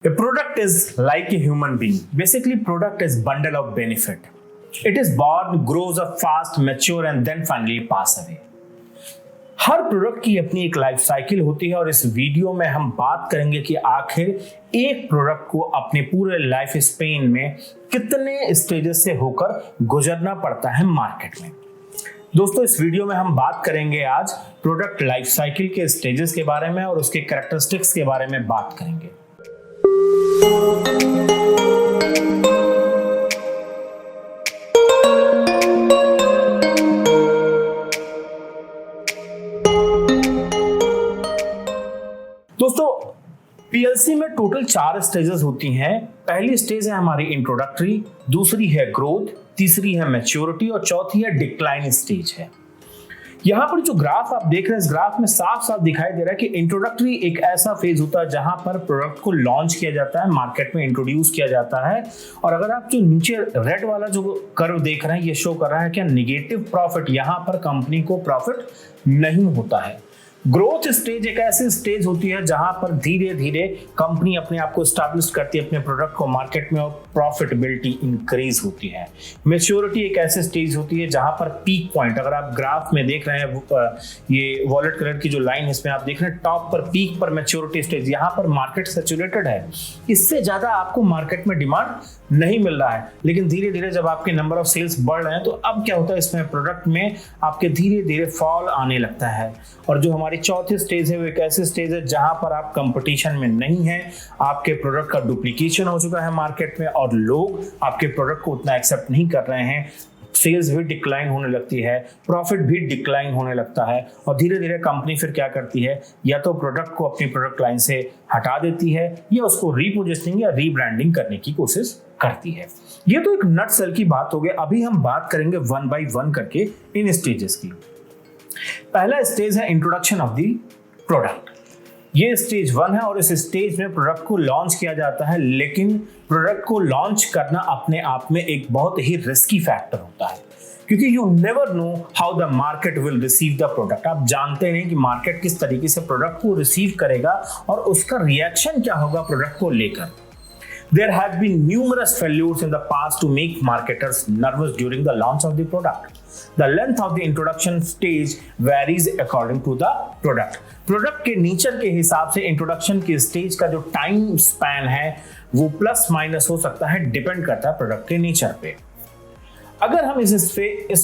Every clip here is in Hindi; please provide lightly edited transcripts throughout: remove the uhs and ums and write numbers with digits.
A product is like a human being. Basically, product is bundle of benefit. It is born, grows up fast, mature and then finally pass away. Her product की अपनी एक लाइफ साइकिल होती है और इस वीडियो में हम बात करेंगे कि आखिर एक प्रोडक्ट को अपने पूरे लाइफ स्पेन में कितने स्टेजेस से होकर गुजरना पड़ता है मार्केट में। दोस्तों, इस वीडियो में हम बात करेंगे आज प्रोडक्ट लाइफ साइकिल के स्टेजेस के बारे में और उसके कैरेक्टरिस्टिक्स के बारे में बात करेंगे। दोस्तों, पीएलसी में टोटल 4 स्टेजेस होती हैं। पहली स्टेज है हमारी इंट्रोडक्टरी, दूसरी है ग्रोथ, तीसरी है मैच्योरिटी और चौथी है डिक्लाइन स्टेज है। यहां पर जो ग्राफ आप देख रहे हैं, इस ग्राफ में साफ साफ दिखाई दे रहा है कि इंट्रोडक्टरी एक ऐसा फेज होता है जहां पर प्रोडक्ट को लॉन्च किया जाता है, मार्केट में इंट्रोड्यूस किया जाता है। और अगर आप जो नीचे रेड वाला जो कर्व देख रहे हैं, ये शो कर रहा है कि निगेटिव प्रॉफिट, यहां पर कंपनी को प्रॉफिट नहीं होता है। ग्रोथ स्टेज एक ऐसी स्टेज होती है जहां पर धीरे धीरे कंपनी अपने आप को एस्टैब्लिश करती है अपने प्रोडक्ट को मार्केट में और प्रॉफिटेबिलिटी इंक्रीज होती है। मैच्योरिटी एक ऐसी स्टेज होती है जहां पर पीक पॉइंट, अगर आप ग्राफ में देख रहे हैं ये वॉलेट कलर की जो लाइन है इसमें आप देख रहे हैं टॉप पर पीक पर मैच्योरिटी स्टेज, यहां पर मार्केट सैचुरेटेड है, इससे ज्यादा आपको मार्केट में डिमांड नहीं मिल रहा है। लेकिन धीरे धीरे जब आपके नंबर ऑफ सेल्स बढ़ रहे हैं तो अब क्या होता है, इसमें प्रोडक्ट में आपके धीरे धीरे फॉल आने लगता है। और जो हमारी चौथी स्टेज है वो एक ऐसी स्टेज है जहां पर आप कंपटीशन में नहीं है, आपके प्रोडक्ट का डुप्लीकेशन हो चुका है मार्केट में और लोग आपके प्रोडक्ट को उतना एक्सेप्ट नहीं कर रहे हैं, सेल्स भी डिक्लाइन होने लगती है, प्रॉफिट भी डिक्लाइन होने लगता है। और धीरे धीरे कंपनी फिर क्या करती है, या तो प्रोडक्ट को अपनी प्रोडक्ट लाइन से हटा देती है या उसको रीपोजिशनिंग या रीब्रांडिंग करने की कोशिश करती है। ये तो एक नट सेल की बात हो गई। अभी हम बात करेंगे 1 बाय 1 करके इन स्टेजेस की। पहला स्टेज है इंट्रोडक्शन ऑफ द प्रोडक्ट। ये स्टेज 1 है और इस स्टेज में प्रोडक्ट को लॉन्च किया जाता है, लेकिन प्रोडक्ट को लॉन्च करना अपने आप में एक बहुत ही रिस्की फैक्टर होता है, क्योंकि you never know how the market will receive the product. आप जानते नहीं कि मार्केट किस तरीके से प्रोडक्ट को रिसीव करेगा और उसका रिएक्शन क्या होगा प्रोडक्ट को लेकर। There have been numerous failures in the past to make marketers nervous during the launch of the product. The length of the introduction stage varies according to the product. Product के नेचर के हिसाब से इंट्रोडक्शन की स्टेज का जो टाइम स्पैन है वो प्लस माइनस हो सकता है, डिपेंड करता है प्रोडक्ट के नेचर पे। अगर हम इस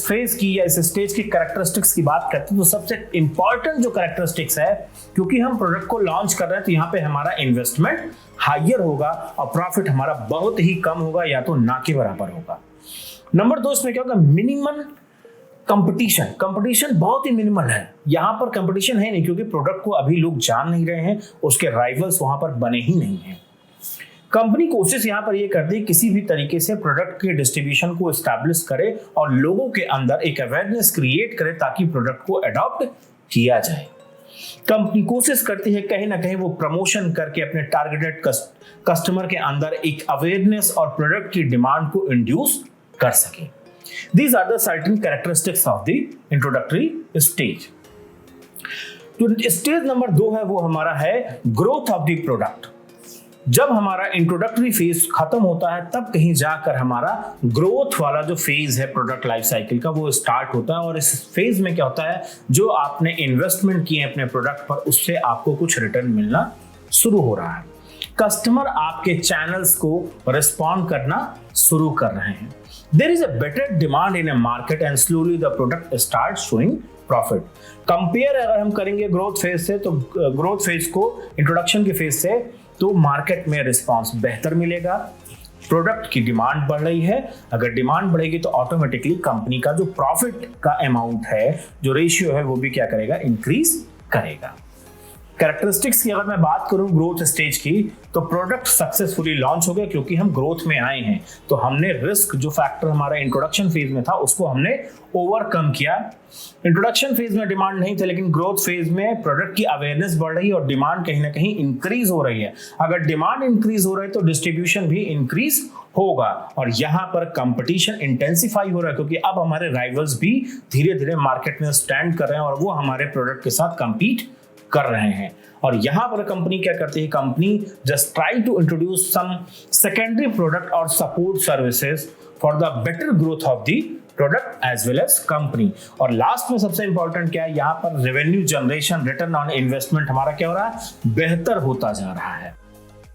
फेज की या इस स्टेज की कैरेक्टरिस्टिक्स की बात करते हैं तो सबसे इंपॉर्टेंट जो कैरेक्टरिस्टिक्स है, क्योंकि हम प्रोडक्ट को लॉन्च कर रहे हैं तो यहाँ पे हमारा इन्वेस्टमेंट हायर होगा और प्रॉफिट हमारा बहुत ही कम होगा या तो ना के बराबर होगा। नंबर 2, इसमें क्या होगा, मिनिमम कंपटीशन बहुत ही मिनिमल है। यहाँ पर कंपटीशन है नहीं, क्योंकि प्रोडक्ट को अभी लोग जान नहीं रहे हैं, उसके राइवल्स वहां पर बने ही नहीं हैं। कंपनी कोशिश यहाँ पर ये करती है किसी भी तरीके से प्रोडक्ट के डिस्ट्रीब्यूशन को एस्टैब्लिश करे और लोगों के अंदर एक अवेयरनेस क्रिएट करे ताकि प्रोडक्ट को अडॉप्ट किया जाए। कंपनी कोशिश करती है कहीं ना कहीं वो प्रमोशन करके अपने टारगेटेड कस्टमर के अंदर एक अवेयरनेस और प्रोडक्ट की डिमांड को इंड्यूस कर सके। These are the certain characteristics of the introductory stage. तो स्टेज नंबर 2 है वो हमारा है ग्रोथ ऑफ द प्रोडक्ट। जब हमारा इंट्रोडक्टरी फेज खत्म होता है तब कहीं जाकर हमारा ग्रोथ वाला जो फेज है प्रोडक्ट लाइफ साइकिल का वो स्टार्ट होता है। और इस फेज में क्या होता है, जो आपने इन्वेस्टमेंट किए अपने प्रोडक्ट पर उससे आपको कुछ रिटर्न मिलना शुरू हो रहा है। कस्टमर आपके चैनल्स को रिस्पॉन्ड करना शुरू कर रहे हैं। There is a better demand in a market and slowly the product starts showing profit. Compare अगर हम करेंगे ग्रोथ फेज से, तो ग्रोथ फेज को इंट्रोडक्शन के फेज से, तो मार्केट में रिस्पांस बेहतर मिलेगा, प्रोडक्ट की डिमांड बढ़ रही है। अगर डिमांड बढ़ेगी तो ऑटोमेटिकली कंपनी का जो प्रॉफिट का अमाउंट है, जो रेशियो है, वो भी क्या करेगा, इंक्रीज करेगा। कैरेक्टरिस्टिक्स की अगर मैं बात करूं ग्रोथ स्टेज की, तो प्रोडक्ट सक्सेसफुली लॉन्च हो गया क्योंकि हम ग्रोथ में आए हैं, तो हमने रिस्क जो फैक्टर हमारा इंट्रोडक्शन फेज में था उसको हमने ओवरकम किया। इंट्रोडक्शन फेज में डिमांड नहीं था, लेकिन ग्रोथ फेज में प्रोडक्ट की अवेयरनेस बढ़ रही है और डिमांड कहीं ना कहीं इंक्रीज हो रही है। अगर डिमांड इंक्रीज हो रही है तो डिस्ट्रीब्यूशन भी इंक्रीज होगा और यहाँ पर कंपटीशन इंटेंसिफाई हो रहा है, क्योंकि अब हमारे राइवल्स भी धीरे धीरे मार्केट में स्टैंड कर रहे हैं और वो हमारे प्रोडक्ट के साथ कंपीट कर रहे हैं। और यहां पर कंपनी क्या करती है, company just try to introduce some secondary product और support services for the better growth of the product as well as company. और लास्ट में सबसे इंपॉर्टेंट क्या है, यहाँ पर revenue generation, return on investment हमारा क्या हो रहा है, बेहतर होता जा रहा है।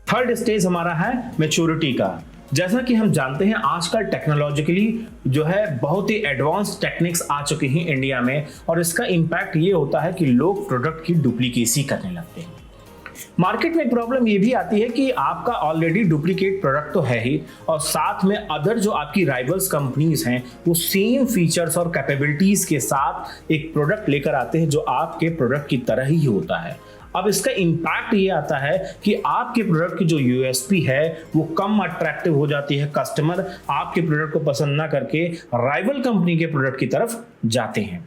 थर्ड स्टेज हमारा है मैच्योरिटी का। जैसा कि हम जानते हैं आजकल टेक्नोलॉजिकली जो है बहुत ही एडवांस टेक्निक्स आ चुकी हैं इंडिया में, और इसका इम्पैक्ट ये होता है कि लोग प्रोडक्ट की डुप्लीकेसी करने लगते हैं। मार्केट में प्रॉब्लम ये भी आती है कि आपका ऑलरेडी डुप्लीकेट प्रोडक्ट तो है ही, और साथ में अदर जो आपकी राइवल्स कंपनीज हैं वो सेम फीचर्स और कैपेबिलिटीज के साथ एक प्रोडक्ट लेकर आते हैं जो आपके प्रोडक्ट की तरह ही होता है। अब इसका इम्पैक्ट ये आता है कि आपके प्रोडक्ट की जो यूएसपी है वो कम अट्रैक्टिव हो जाती है, कस्टमर आपके प्रोडक्ट को पसंद ना करके राइवल कंपनी के प्रोडक्ट की तरफ जाते हैं।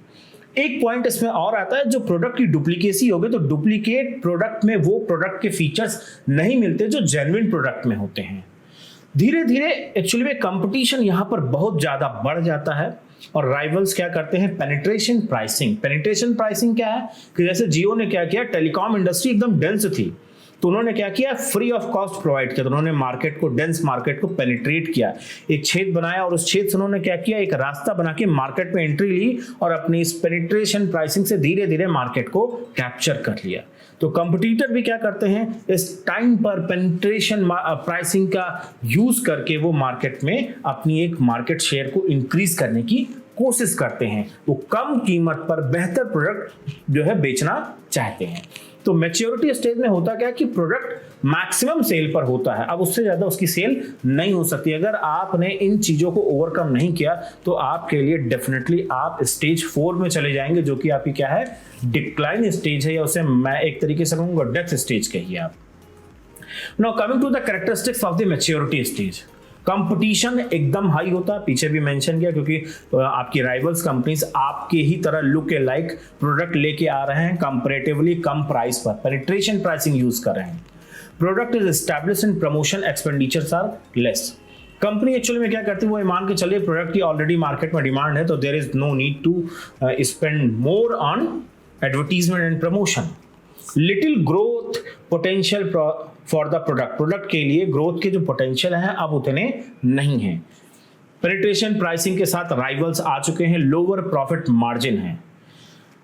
एक पॉइंट इसमें और आता है, जो प्रोडक्ट की डुप्लीकेसी होगी तो डुप्लीकेट प्रोडक्ट में वो प्रोडक्ट के फीचर्स नहीं मिलते जो जेन्युइन प्रोडक्ट में होते हैं। धीरे धीरे एक्चुअली में कंपटीशन यहां पर बहुत ज्यादा बढ़ जाता है और राइवल्स क्या करते हैं, पेनिट्रेशन प्राइसिंग। पेनिट्रेशन प्राइसिंग क्या है कि जैसे जियो ने क्या किया, टेलीकॉम इंडस्ट्री एकदम डेंस थी तो उन्होंने क्या किया, फ्री ऑफ कॉस्ट प्रोवाइड किया। तो उन्होंने मार्केट को, डेंस मार्केट को पेनिट्रेट किया, एक छेद बनाया और उस छेद से उन्होंने क्या किया, एक रास्ता बना के मार्केट में एंट्री ली और अपनी इस पेनिट्रेशन प्राइसिंग से धीरे धीरे मार्केट को कैप्चर कर लिया। तो कंपटीटर भी क्या करते हैं, इस टाइम पर पेनिट्रेशन प्राइसिंग का यूज करके वो मार्केट में अपनी एक मार्केट शेयर को इंक्रीज करने की कोशिश करते हैं। वो कम कीमत पर बेहतर प्रोडक्ट जो है बेचना चाहते हैं। तो मैच्योरिटी स्टेज में होता क्या है कि प्रोडक्ट मैक्सिमम सेल पर होता है, अब उससे ज्यादा उसकी सेल नहीं हो सकती। अगर आपने इन चीजों को ओवरकम नहीं किया तो आपके लिए डेफिनेटली आप स्टेज 4 में चले जाएंगे, जो कि आपकी क्या है, डिक्लाइन स्टेज है, या उसे मैं एक तरीके से कहूंगा डेथ स्टेज कहिए आप। Now coming to the characteristics of the maturity stage. Competition एकदम हाई होता है, पीछे भी मेंशन किया, क्योंकि आपकी राइवल्स कंपनीज आपके ही तरह लुक ए लाइक प्रोडक्ट लेके आ रहे हैं कंपैरेटिवली कम प्राइस पर, पेनिट्रेशन प्राइसिंग यूज कर रहे हैं। Product is established in promotion expenditures are less. Company actually में क्या करती है, वो मान के चलिए प्रोडक्ट की ऑलरेडी मार्केट में डिमांड है तो there is no need to spend more on advertisement and promotion. Little growth potential for the product के लिए ग्रोथ के जो पोटेंशियल है अब उतने नहीं है। पेनिट्रेशन प्राइसिंग के साथ राइवल्स आ चुके हैं, लोअर प्रॉफिट मार्जिन है।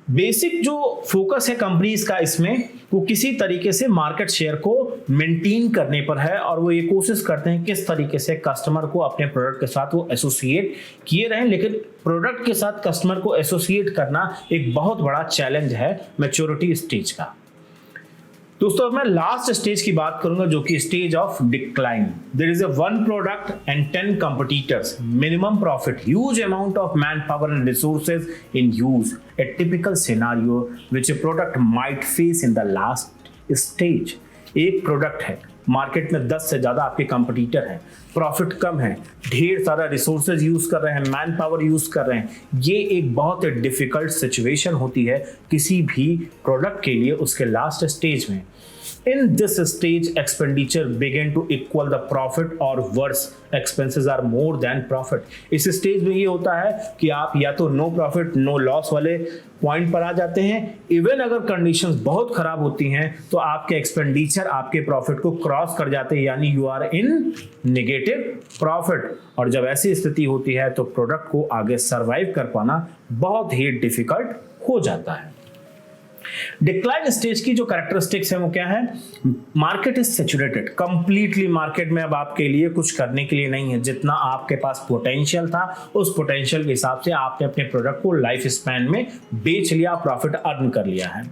बेसिक जो फोकस है कंपनीज का इसमें, वो किसी तरीके से मार्केट शेयर को मेंटेन करने पर है, और वो ये कोशिश करते हैं किस तरीके से कस्टमर को अपने प्रोडक्ट के साथ वो एसोसिएट किए रहें। लेकिन प्रोडक्ट के साथ कस्टमर को एसोसिएट करना एक बहुत बड़ा चैलेंज है मैच्योरिटी स्टेज का। दोस्तों अब मैं लास्ट स्टेज की बात करूंगा, जो कि stage of decline. There is a one product and 10 competitors, minimum profit, huge amount of manpower and resources in use, a typical scenario which a product might face in the last stage. एक प्रोडक्ट है, मार्केट में 10 से ज्यादा आपके कंपटीटर हैं, प्रॉफिट कम है, ढेर सारा रिसोर्सेज यूज कर रहे हैं, मैन पावर यूज कर रहे हैं। ये एक बहुत ही डिफिकल्ट सिचुएशन होती है किसी भी प्रोडक्ट के लिए उसके लास्ट स्टेज में। In this stage, expenditure begin to equal the profit or worse, expenses are more than profit. इस स्टेज में ये होता है कि आप या तो नो प्रॉफिट नो लॉस वाले पॉइंट पर आ जाते हैं। इवन अगर कंडीशंस बहुत खराब होती हैं तो आपके एक्सपेंडिचर आपके प्रॉफिट को क्रॉस कर जाते हैं, यानी you are in negative profit. और जब ऐसी स्थिति होती है तो प्रोडक्ट को आगे सर्वाइव कर पाना बहुत ही डिफिकल्ट हो जाता है। डिक्लाइन स्टेज की जो कैरेक्टरिस्टिक्स है वो क्या है, market is saturated, completely market में अब आपके लिए कुछ करने के लिए नहीं है। जितना आपके पास पोटेंशियल था उस पोटेंशियल के हिसाब से आपने अपने प्रोडक्ट को लाइफ स्पैन में बेच लिया, प्रॉफिट अर्न कर लिया है।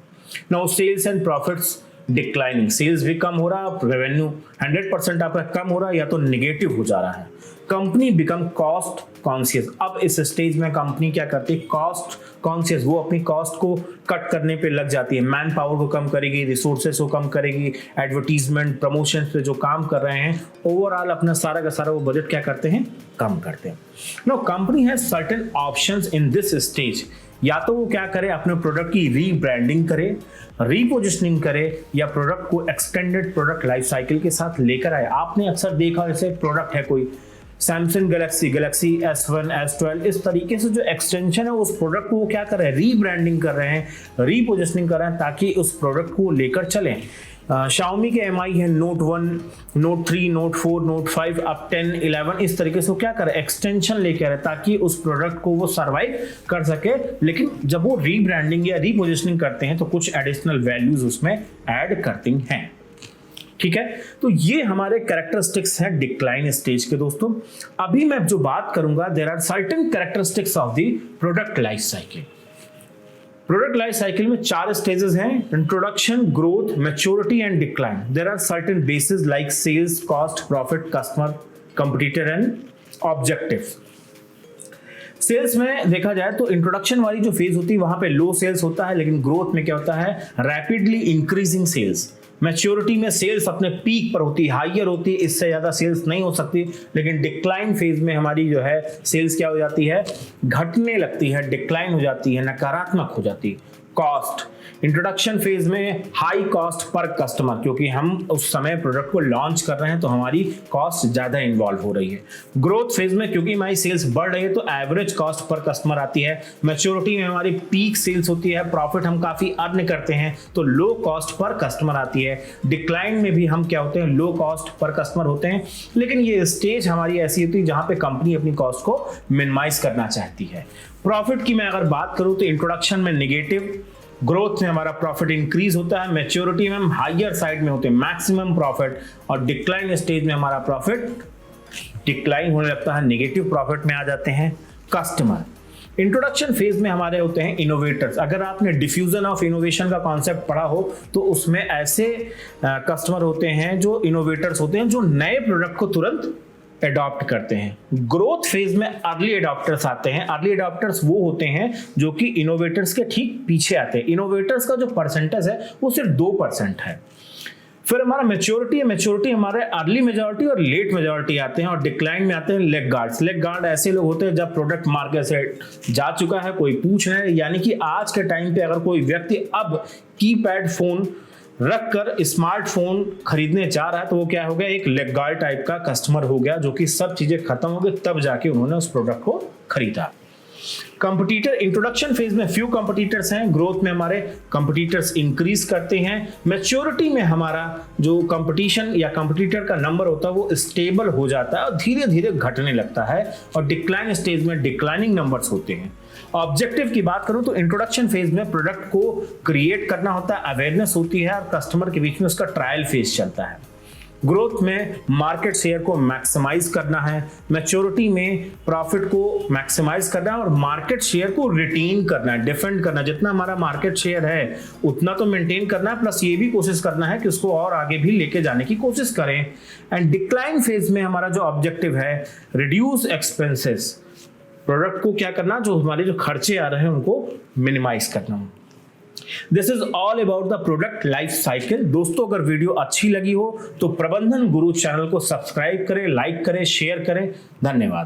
Now sales and profits declining, sales भी कम हो रहा, रेवेन्यू 100% आपका कम हो रहा या तो निगेटिव हो जा रहा है। कंपनी बिकम कॉस्ट कॉन्शियस, अब इस स्टेज में कंपनी क्या करती है, कॉस्ट कॉन्शियस, वो अपनी कॉस्ट को कट करने पे लग जाती है, मैन पावर को कम करेगी, रिसोर्सेस को कम करेगी, एडवर्टीजमेंट प्रमोशन पे जो काम कर रहे हैं ओवरऑल अपना सारा का सारा वो बजट क्या करते हैं, कम करते हैं। No company has certain options in this stage, या तो वो क्या करे, अपने प्रोडक्ट की रीब्रांडिंग करे, रीपोजिशनिंग करे, या प्रोडक्ट को एक्सटेंडेड प्रोडक्ट लाइफ साइकिल के साथ लेकर आए। आपने अक्सर देखा जैसे प्रोडक्ट है कोई, Samsung Galaxy, Galaxy S1, S12, इस तरीके से जो एक्सटेंशन है उस प्रोडक्ट को वो क्या कर रहे हैं, रीब्रांडिंग कर रहे हैं, रीपोजिशनिंग कर रहे हैं ताकि उस प्रोडक्ट को लेकर चलें। Xiaomi के MI है Note 1, Note 3, Note 4, Note 5, अब 10, 11, इस तरीके से वो क्या करे, एक्सटेंशन लेके आ रहे ताकि उस प्रोडक्ट को वो सर्वाइव कर सके। लेकिन जब वो रीब्रांडिंग या रीपोजिशनिंग करते हैं तो कुछ एडिशनल वैल्यूज उसमें ऐड करती हैं। ठीक है, तो ये हमारे कैरेक्टरिस्टिक्स हैं डिक्लाइन स्टेज के। दोस्तों अभी मैं जो बात करूंगा, there are certain characteristics of the product life cycle. Product life cycle में 4 स्टेजेस हैं, introduction, growth, maturity and decline. There are certain basis like sales, cost, profit, customer, competitor and objective. Sales में देखा जाए तो इंट्रोडक्शन वाली जो फेज होती है वहां पे लो सेल्स होता है, लेकिन ग्रोथ में क्या होता है, रैपिडली इंक्रीजिंग सेल्स। मैच्योरिटी में सेल्स अपने पीक पर होती है, हाइयर होती है, इससे ज्यादा सेल्स नहीं हो सकती। लेकिन डिक्लाइन फेज में हमारी जो है सेल्स क्या हो जाती है, घटने लगती है, डिक्लाइन हो जाती है, नकारात्मक हो जाती है। कॉस्ट, इंट्रोडक्शन फेज में हाई कॉस्ट पर कस्टमर, क्योंकि हम उस समय प्रोडक्ट को लॉन्च कर रहे हैं तो हमारी कॉस्ट ज्यादा इन्वॉल्व हो रही है। ग्रोथ फेज में क्योंकि हमारी सेल्स बढ़ रही है तो एवरेज कॉस्ट पर कस्टमर आती है। मैच्योरिटी में हमारी पीक सेल्स होती है, प्रॉफिट हम काफी अर्न करते हैं तो लो कॉस्ट पर कस्टमर आती है। डिक्लाइन में भी हम क्या होते हैं, लो कॉस्ट पर कस्टमर होते हैं। लेकिन ये स्टेज हमारी ऐसी होती है जहां पे कंपनी अपनी कॉस्ट को मिनिमाइज करना चाहती है। प्रॉफिट की मैं अगर बात करूं तो इंट्रोडक्शन में नेगेटिव, ग्रोथ में हमारा प्रॉफिट इंक्रीज होता है, मैच्योरिटी में हम हायर साइड में होते हैं, मैक्सिमम प्रॉफिट, और डिक्लाइन स्टेज में हमारा प्रॉफिट डिक्लाइन होने लगता है, नेगेटिव प्रॉफिट में आ जाते हैं। कस्टमर, इंट्रोडक्शन फेज में हमारे होते हैं इनोवेटर्स। अगर आपने डिफ्यूजन ऑफ इनोवेशन का कॉन्सेप्ट पढ़ा हो तो उसमें ऐसे कस्टमर होते हैं जो इनोवेटर्स होते हैं, जो नए प्रोडक्ट को तुरंत एडॉप्ट करते हैं। ग्रोथ फेज में अर्ली एडॉप्टर्स आते हैं। अर्ली एडॉप्टर्स वो होते हैं जो कि इनोवेटर्स के ठीक पीछे आते हैं। इनोवेटर्स का जो परसेंटेज है वो सिर्फ 2% है। फिर हमारा मैच्योरिटी है, मैच्योरिटी हमारे अर्ली मेजॉरिटी और लेट मेजॉरिटी आते हैं। और डिक्लाइन में आते हैं लेग गार्ड्स। लेग गार्ड ऐसे लोग होते हैं जब प्रोडक्ट मार्केट से जा चुका है, कोई पूछ रहे हैं, यानी कि आज के टाइम पे अगर कोई व्यक्ति अब कीपैड फोन रखकर स्मार्टफोन खरीदने जा रहा है तो वो क्या हो गया, एक लेग गार्ड टाइप का कस्टमर हो गया, जो कि सब चीजें खत्म हो गई तब जाके उन्होंने उस प्रोडक्ट को खरीदा। कंपटीटर, इंट्रोडक्शन फेज में फ्यू कंपटीटर्स हैं, ग्रोथ में हमारे कंपटीटर्स इंक्रीज करते हैं। मैच्योरिटी में हमारा जो कंपटीशन या कंपटीटर का नंबर होता है वो स्टेबल हो जाता है और धीरे धीरे घटने लगता है। और डिक्लाइन स्टेज में डिक्लाइनिंग नंबर्स होते हैं। ऑब्जेक्टिव की बात करूं तो इंट्रोडक्शन फेज में प्रोडक्ट को क्रिएट करना होता है, अवेयरनेस होती है और कस्टमर के बीच में उसका ट्रायल फेज चलता है। ग्रोथ में मार्केट शेयर को मैक्सिमाइज करना है। मैच्योरिटी में प्रॉफिट को मैक्सिमाइज करना है और मार्केट शेयर को रिटेन करना है, डिफेंड करना है। जितना हमारा मार्केट शेयर है उतना तो मेंटेन करना है, प्लस ये भी कोशिश करना है कि उसको और आगे भी लेके जाने की कोशिश करें। एंड डिक्लाइन फेज में हमारा जो ऑब्जेक्टिव है, रिड्यूस एक्सपेंसेस, प्रोडक्ट को क्या करना, जो हमारे जो खर्चे आ रहे हैं उनको मिनिमाइज करना। This is all about the product life cycle. दोस्तों अगर वीडियो अच्छी लगी हो तो प्रबंधन गुरु चैनल को सब्सक्राइब करें, लाइक करें, शेयर करें। धन्यवाद।